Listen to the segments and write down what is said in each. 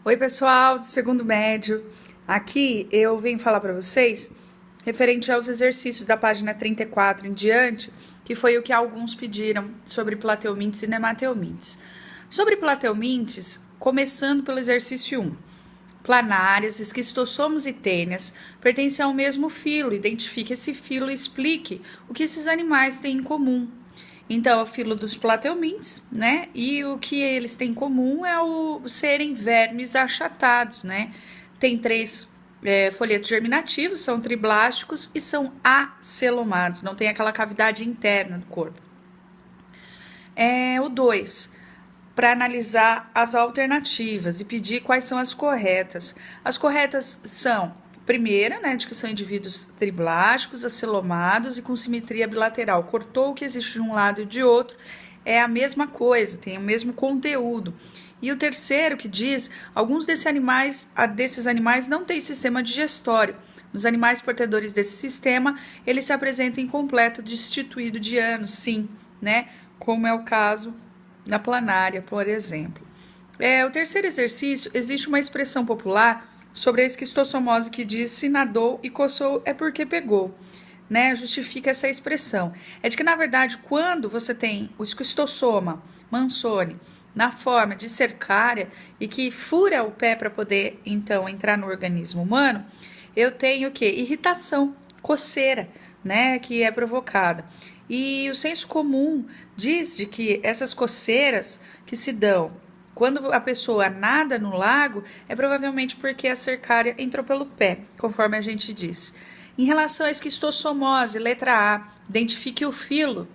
Oi, pessoal do segundo médio. Aqui eu venho falar para vocês referente aos exercícios da página 34 em diante, que foi o que alguns pediram sobre plateumintes e nemateumintes. Sobre plateumintes, começando pelo exercício 1. Planárias, esquistossomos e tênias pertencem ao mesmo filo. Identifique esse filo e explique o que esses animais têm em comum. Então, é o filo dos plateumintes, né? E o que eles têm em comum é o serem vermes achatados, né? Tem três folhetos germinativos, são triblásticos e são acelomados, não tem aquela cavidade interna do corpo. O 2, para analisar as alternativas e pedir quais são as corretas. As corretas são, primeira, né, de que são indivíduos triblásticos, acelomados e com simetria bilateral. Cortou o que existe de um lado e de outro, é a mesma coisa, tem o mesmo conteúdo. E o terceiro que diz, alguns desses animais não têm sistema digestório. Nos animais portadores desse sistema, ele se apresenta incompleto, destituído de anos, sim, né? Como é o caso na planária, por exemplo. O terceiro exercício, existe uma expressão popular sobre a esquistossomose que diz: se nadou e coçou é porque pegou, né? Justifica essa expressão. É de que, na verdade, quando você tem o esquistossoma Manzoni na forma de cercária e que fura o pé para poder, então, entrar no organismo humano, eu tenho o quê? Irritação, coceira, né? Que é provocada. E o senso comum diz de que essas coceiras que se dão quando a pessoa nada no lago, é provavelmente porque a cercária entrou pelo pé, conforme a gente diz. Em relação à esquistossomose, letra A, identifique o filo,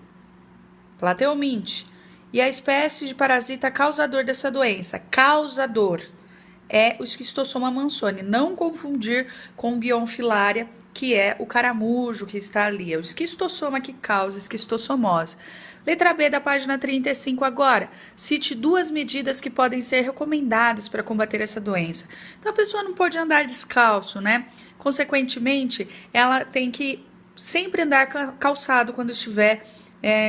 Plateominte, e a espécie de parasita causador dessa doença. Causador é o esquistossoma Manzoni. Não confundir com Bionfilaria, que é o caramujo que está ali. É o esquistossoma que causa esquistossomose. Letra B da página 35 agora. Cite duas medidas que podem ser recomendadas para combater essa doença. Então, a pessoa não pode andar descalço, né? Consequentemente, ela tem que sempre andar calçado quando estiver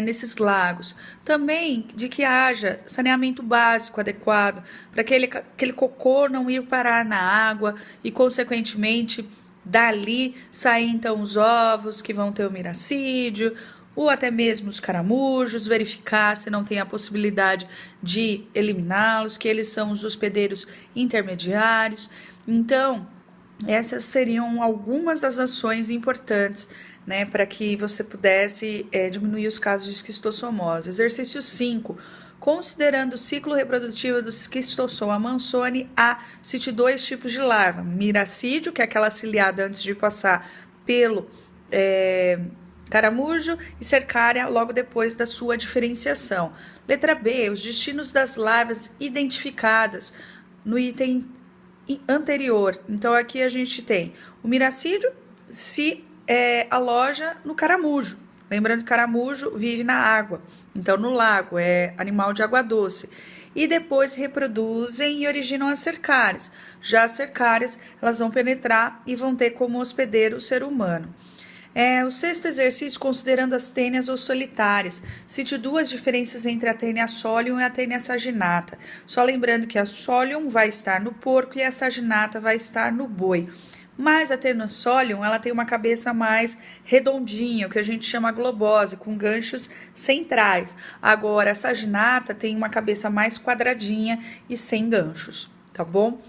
nesses lagos. Também de que haja saneamento básico adequado para aquele cocô não ir parar na água e, consequentemente, dali sair então os ovos que vão ter o miracídio, ou até mesmo os caramujos, verificar se não tem a possibilidade de eliminá-los, que eles são os hospedeiros intermediários. Então, essas seriam algumas das ações importantes, né, para que você pudesse diminuir os casos de esquistossomose. Exercício 5. Considerando o ciclo reprodutivo do esquistossoma Manzoni, cite dois tipos de larva: miracídio, que é aquela ciliada antes de passar pelo caramujo, e cercária logo depois da sua diferenciação. Letra B, os destinos das larvas identificadas no item anterior. Então, aqui a gente tem o miracídio se aloja no caramujo. Lembrando que caramujo vive na água, então no lago, é animal de água doce. E depois reproduzem e originam as cercárias. Já as cercárias, elas vão penetrar e vão ter como hospedeiro o ser humano. O sexto exercício, considerando as tênias ou solitárias. Cite duas diferenças entre a tênia solium e a tênia saginata. Só lembrando que a solium vai estar no porco e a saginata vai estar no boi. Mas a tênia solium, ela tem uma cabeça mais redondinha, o que a gente chama globose, com ganchos centrais. Agora, a saginata tem uma cabeça mais quadradinha e sem ganchos, tá bom?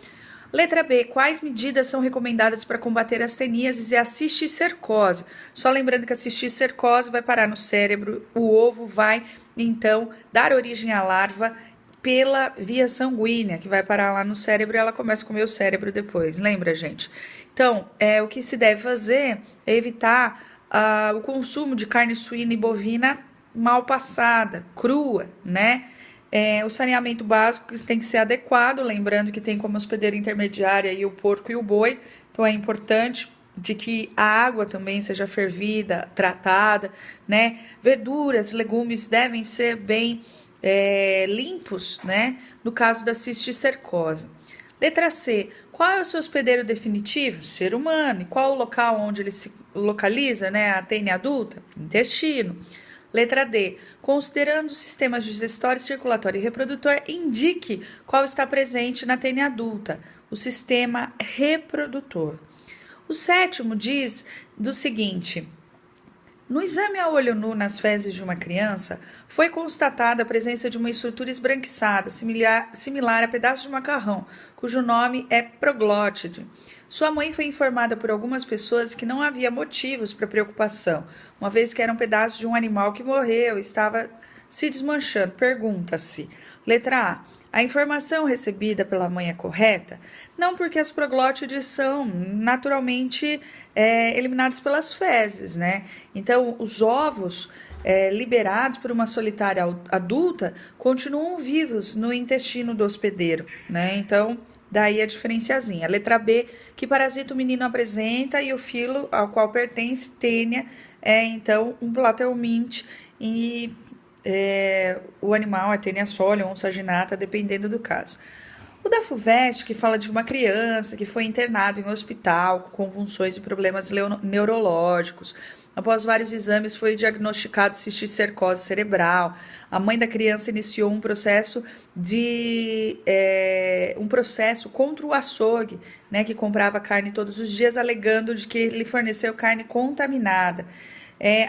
Letra B. Quais medidas são recomendadas para combater as teníases e a cisticercose? Só lembrando que a cisticercose vai parar no cérebro, o ovo vai, então, dar origem à larva pela via sanguínea, que vai parar lá no cérebro e ela começa a comer o cérebro depois. Lembra, gente? Então, o que se deve fazer é evitar o consumo de carne suína e bovina mal passada, crua, né? O saneamento básico tem que ser adequado, lembrando que tem como hospedeira intermediária aí o porco e o boi, então é importante de que a água também seja fervida, tratada, né? Verduras, legumes devem ser bem limpos, né? No caso da cisticercose. Letra C. Qual é o seu hospedeiro definitivo? Ser humano. E qual o local onde ele se localiza, né? A tênia adulta? Intestino. Letra D. Considerando os sistemas digestório, circulatório e reprodutor, indique qual está presente na tênia adulta, o sistema reprodutor. O sétimo diz do seguinte: no exame a olho nu nas fezes de uma criança, foi constatada a presença de uma estrutura esbranquiçada, similar a pedaço de macarrão, cujo nome é proglótide. Sua mãe foi informada por algumas pessoas que não havia motivos para preocupação, uma vez que era um pedaço de um animal que morreu e estava se desmanchando. Pergunta-se. Letra A informação recebida pela mãe é correta? Não, porque as proglótides são naturalmente eliminadas pelas fezes, né? Então, os ovos liberados por uma solitária adulta continuam vivos no intestino do hospedeiro, né? Então, daí a diferenciazinha. Letra B, que parasita o menino apresenta e o filo ao qual pertence, tênia, então um platelminte e o animal é tênia sólida ou saginata, dependendo do caso. O da FUVEST, que fala de uma criança que foi internada em um hospital com convulsões e problemas neurológicos. Após vários exames, foi diagnosticado cisticercose cerebral. A mãe da criança iniciou um processo contra o açougue, né, que comprava carne todos os dias, alegando de que ele forneceu carne contaminada.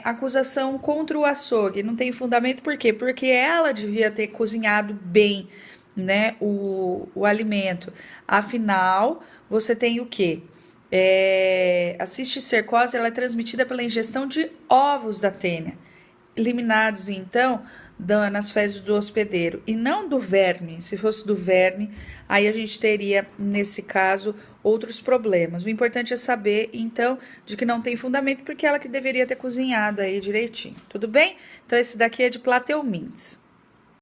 Acusação contra o açougue não tem fundamento, por quê? Porque ela devia ter cozinhado bem, né, o alimento. Afinal, você tem o quê? A cisticercose ela é transmitida pela ingestão de ovos da tênia, eliminados então nas fezes do hospedeiro e não do verme. Se fosse do verme, aí a gente teria, nesse caso, outros problemas. O importante é saber, então, de que não tem fundamento, porque ela que deveria ter cozinhado aí direitinho. Tudo bem? Então, esse daqui é de Plateumintes.